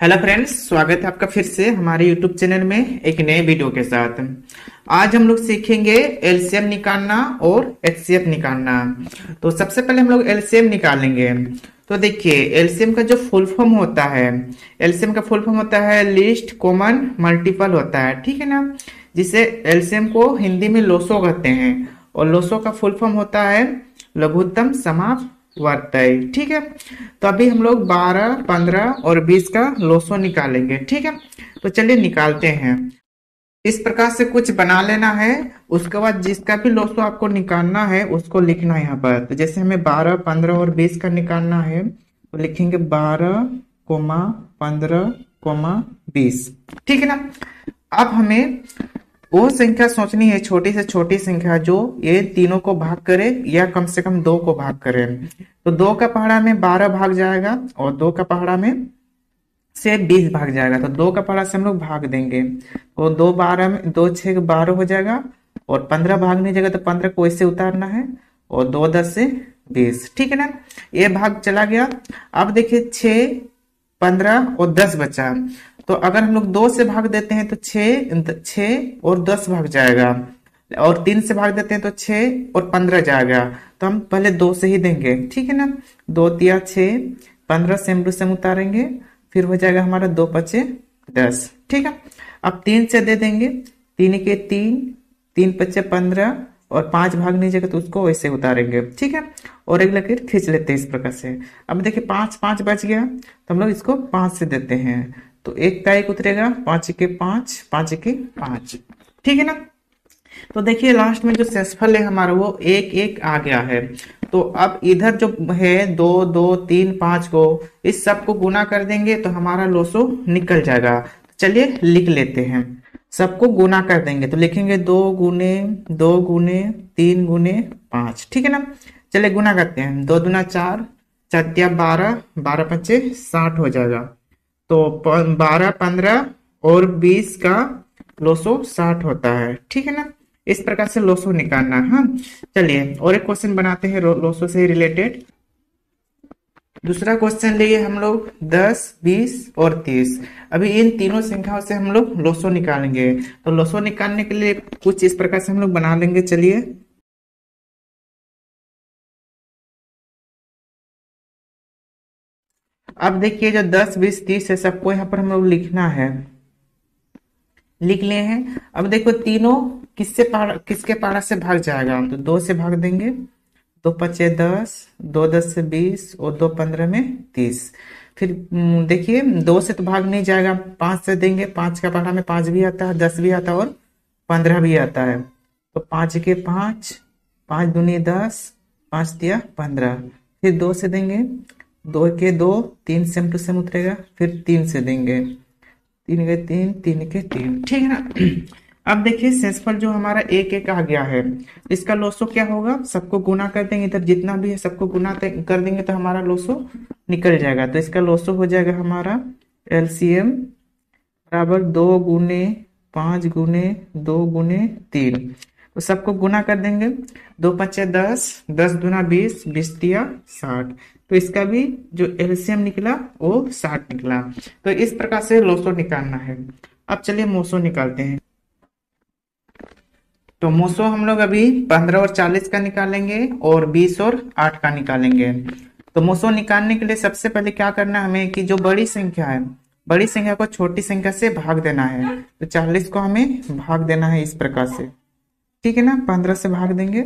Hello friends, स्वागत है आपका फिर से हमारे यूट्यूब चैनल में एक नए वीडियो के साथ। आज हम लोग सीखेंगे एलसीएम निकालना और एचसीएफ निकालना। तो सबसे पहले हम लोग एलसीएम निकालेंगे। तो देखिए, एलसीएम का जो फुल फॉर्म होता है, एलसीएम का फुल फॉर्म होता है लीस्ट कॉमन मल्टीपल होता है, ठीक है ना। जिसे एलसीएम को हिंदी में लोसो कहते हैं, और लोसो का फुल फॉर्म होता है लघुत्तम समापवर्तय, ठीक है। तो अभी हम लोग 12, 15 और 20 का लोसो निकालेंगे, ठीक है। तो चलिए निकालते हैं। इस प्रकार से कुछ बना लेना है, उसके बाद जिसका भी लोसो आपको निकालना है उसको लिखना है यहाँ पर। तो जैसे हमें 12, 15 और 20 का निकालना है तो लिखेंगे 12, 15, 20, ठीक है ना। अब हमें वो संख्या सोचनी है, छोटी से छोटी संख्या जो ये तीनों को भाग करे या कम से कम 2 को भाग करे। तो 2 का पहाड़ा में 12 भाग जाएगा और 2 का पहाड़ा में से 20 भाग जाएगा। तो 2 का पहाड़ा से हम लोग भाग देंगे, तो 2 12 में 2 6 12 हो जाएगा, और 15 भाग नहीं जाएगा तो 15 को ऐसे उतारना है, और 2 10 से 20, ठीक है ना। ये भाग चला गया। अब देखिए 6, 15 और 10 बचा। तो अगर हम लोग 2 से भाग देते हैं तो 6 और 10 भाग जाएगा, और 3 से भाग देते हैं तो 6 और 15 जाएगा। तो हम पहले 2 से ही देंगे, ठीक है ना। 2 तिया 6, 15 सेम टू सेम उतारेंगे, फिर हो जाएगा हमारा 2 पचे 10, ठीक है। अब 3 से दे देंगे, 3 के 3, 3 पचे 15, और 5 भाग नहीं जाएगा तो उसको वैसे उतारेंगे, ठीक है। और एक लकीर खींच लेते हैं इस प्रकार से। अब देखिए 5 5 बच गया, तो हम लोग इसको 5 से देते हैं, तो 1 का 1 उतरेगा, 5 के 5, 5 के 5, ठीक है ना। तो देखिए लास्ट में जो शेषफल है हमारा वो 1 1 आ गया है। तो अब इधर जो है 2 2 3 5 को इस सब को गुना कर देंगे तो हमारा लोसो निकल जाएगा। तो चलिए लिख लेते हैं, सबको गुना कर देंगे तो लिखेंगे 2 गुने 2 गुने 3 गुने 5, ठीक है ना। चलिए गुना करते हैं, 2 दूना 4, 4 तिया 12, 12 पचे 60 हो जाएगा। तो 12, 15 और 20 का लोसो 60 होता है, ठीक है ना। इस प्रकार से लोसो निकालना है। हाँ, चलिए और एक क्वेश्चन बनाते हैं लोसो से रिलेटेड। दूसरा क्वेश्चन लिए हम लोग 10, 20 और 30। अभी इन तीनों संख्याओं से हम लोग लोसो निकालेंगे। तो लोसो निकालने के लिए कुछ इस प्रकार से हम लोग बना लेंगे, चलिए। अब देखिए जो 10, 20, 30 है सबको यहाँ पर हम लोग लिखना है, लिख लिए हैं। अब देखो तीनों किसके पारा से भाग जाएगा, तो 2 से भाग देंगे, 2 पचे 10, 2 10 से 20, और 2 15 में 30। फिर देखिए 2 से तो भाग नहीं जाएगा, 5 से देंगे, 5 का पारा में 5 भी आता है, 10 भी आता है और 15 भी आता है। तो 5 के 5, 5 दूनी 10, 5 दिया 15। फिर 2 से देंगे, 2 के 2, 3 सेम टू सेम उतरेगा, फिर 3 से देंगे, 3 के 3, 3 के 3, ठीक है ना। अब देखिए शेषफल जो हमारा 1 1 आ गया है, इसका लोसो क्या होगा, सबको गुना कर देंगे, इधर जितना भी है सबको गुना कर देंगे तो हमारा लोसो निकल जाएगा। तो इसका लोसो हो जाएगा हमारा एलसीएम बराबर 2 गुने 5 गुने 2 गुने 3। तो सबको गुना कर देंगे, 2 पचे 10, 10 दूना 20, 20 दिया 60। तो इसका भी जो एलसीएम निकला वो 60 निकला। तो इस प्रकार से लोसो निकालना है। अब चलिए मोसो निकालते हैं। तो मोसो हम लोग अभी 15 और 40 का निकालेंगे और 20 और 8 का निकालेंगे। तो मोसो निकालने के लिए सबसे पहले क्या करना है हमें, कि जो बड़ी संख्या है, बड़ी संख्या को छोटी संख्या से भाग देना है। तो 40 को हमें भाग देना है इस प्रकार से, ठीक है ना। 15 से भाग देंगे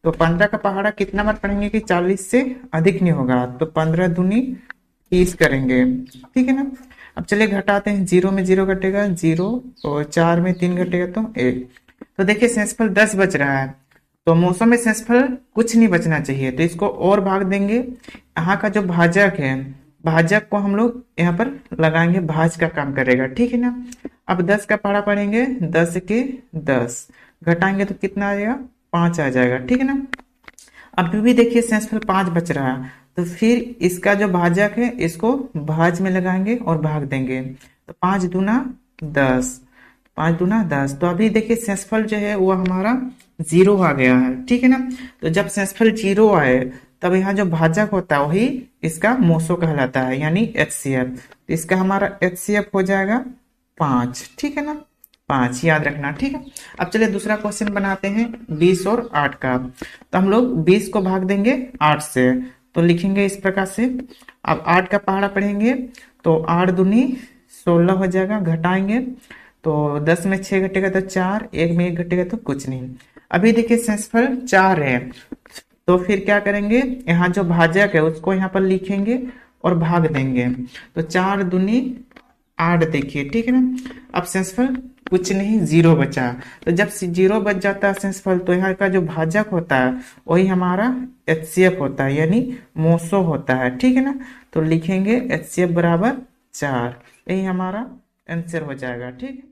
तो 15 का पहाड़ा कितना बार पढ़ेंगे कि 40 से अधिक नहीं होगा, तो 15 दूनी 30 करेंगे, ठीक है ना। अब चलिए घटाते हैं, 0 में 0 घटेगा 0, और 4 में 3 घटेगा तो 1। तो देखिए शेषफल 10 बच रहा है, तो मौसम में शेषफल कुछ नहीं बचना चाहिए, तो इसको और भाग देंगे। यहाँ का जो भाजक है, भाजक को हम लोग यहाँ पर लगाएंगे, भाज का काम करेगा, ठीक है ना। अब 10 का पहाड़ा पढ़ेंगे, 10 के 10 घटाएंगे तो कितना आ जाएगा, 5 आ जाएगा, ठीक है ना। अभी भी देखिए शेषफल 5 बच रहा है, तो फिर इसका जो भाजक है इसको भाज में लगाएंगे और भाग देंगे। तो 5 दूना 10, 5 दूना 10। तो अभी देखिए शेषफल जो है वो हमारा 0 आ गया है, ठीक है ना। तो जब शेषफल 0 आए तब यहाँ जो भाजक होता है वही इसका मोसो कहलाता है, यानी HCF। तो इसका हमारा HCF हो जाएगा 5, ठीक है ना, 5 याद रखना, ठीक है। अब चलिए दूसरा क्वेश्चन बनाते हैं 20 और 8 का। तो हम लोग 20 को भाग देंगे 8 से, तो लिखेंगे इस प्रकार से। अब 8 का पहाड़ा पढ़ेंगे तो 8 दूनी 16 हो जाएगा, घटाएंगे तो 10 में 6 घटेगा तो 4, 1 में 1 घटेगा तो कुछ नहीं। अभी देखिए शेषफल 4 है, तो फिर क्या करेंगे, यहाँ जो भाजक है उसको यहाँ पर लिखेंगे और भाग देंगे, तो 4 दूनी 8 देखिए, ठीक है ना। अब शेषफल कुछ नहीं, 0 बचा। तो जब 0 बच जाता है शेषफल, तो यहाँ का जो भाजक होता है वही हमारा HCF होता है, यानी मोसो होता है, ठीक है ना। तो लिखेंगे HCF बराबर 4, यही हमारा आंसर हो जाएगा, ठीक है।